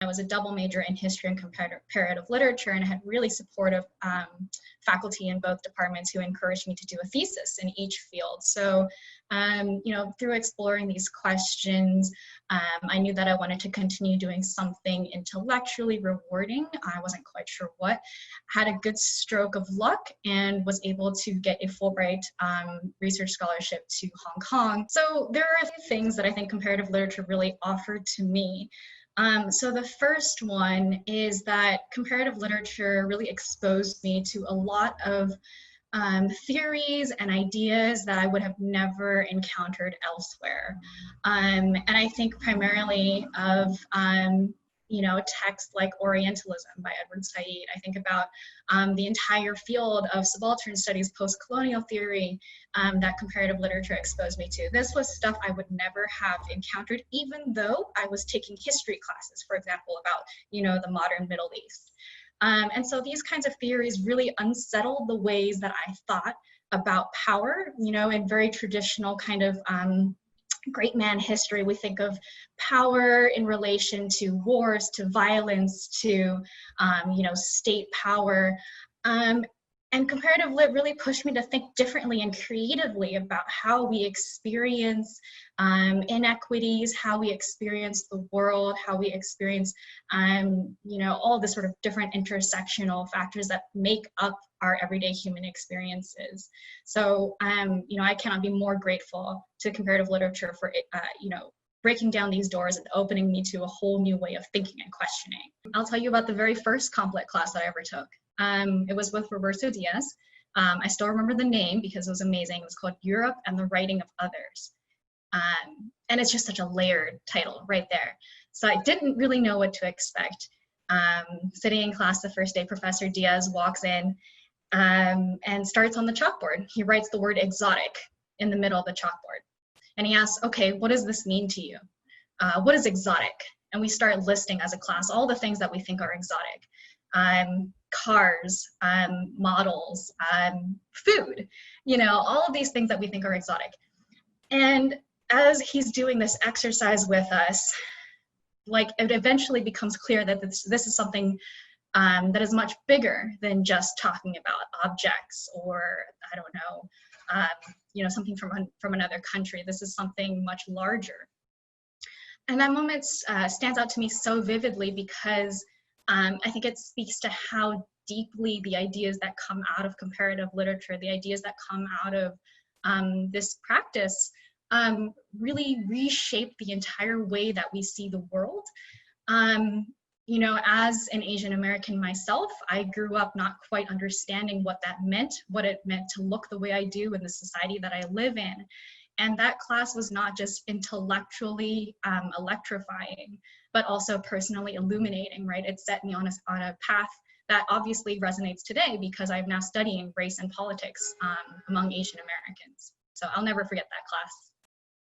I was a double major in history and comparative literature, and I had really supportive faculty in both departments who encouraged me to do a thesis in each field. So, you know, through exploring these questions, I knew that I wanted to continue doing something intellectually rewarding. I wasn't quite sure what. Had a good stroke of luck and was able to get a Fulbright research scholarship to Hong Kong. So there are a few things that I think comparative literature really offered to me. So the first one is that comparative literature really exposed me to a lot of theories and ideas that I would have never encountered elsewhere. And I think primarily of, you know, texts like Orientalism by Edward Said. I think about the entire field of subaltern studies, post-colonial theory, that comparative literature exposed me to. This was stuff I would never have encountered, even though I was taking history classes, for example, about, you know, the modern Middle East. And so these kinds of theories really unsettled the ways that I thought about power, you know, in very traditional kind of great man history. We think of power in relation to wars, to violence, to, you know, state power. And comparative lit really pushed me to think differently and creatively about how we experience inequities, how we experience the world, how we experience, you know, all the sort of different intersectional factors that make up our everyday human experiences. So, you know, I cannot be more grateful to comparative literature for, you know, breaking down these doors and opening me to a whole new way of thinking and questioning. I'll tell you about the very first COMP Lit class that I ever took. It was with Roberto Diaz. I still remember the name because it was amazing. It was called Europe and the Writing of Others. And it's just such a layered title right there. So I didn't really know what to expect. Sitting in class the first day, Professor Diaz walks in and starts on the chalkboard. He writes the word exotic in the middle of the chalkboard. And he asks, okay, what does this mean to you? What is exotic? And we start listing as a class all the things that we think are exotic. Cars, models, food, you know, all of these things that we think are exotic. And as he's doing this exercise with us, like, it eventually becomes clear that this is something that is much bigger than just talking about objects or, I don't know, you know, something from another country. This is something much larger. And that moment stands out to me so vividly because I think it speaks to how deeply the ideas that come out of comparative literature, the ideas that come out of this practice, really reshape the entire way that we see the world. You know, as an Asian American myself, I grew up not quite understanding what that meant, what it meant to look the way I do in the society that I live in. And that class was not just intellectually electrifying, but also personally illuminating, right? It set me on a path that obviously resonates today because I'm now studying race and politics among Asian Americans. So I'll never forget that class.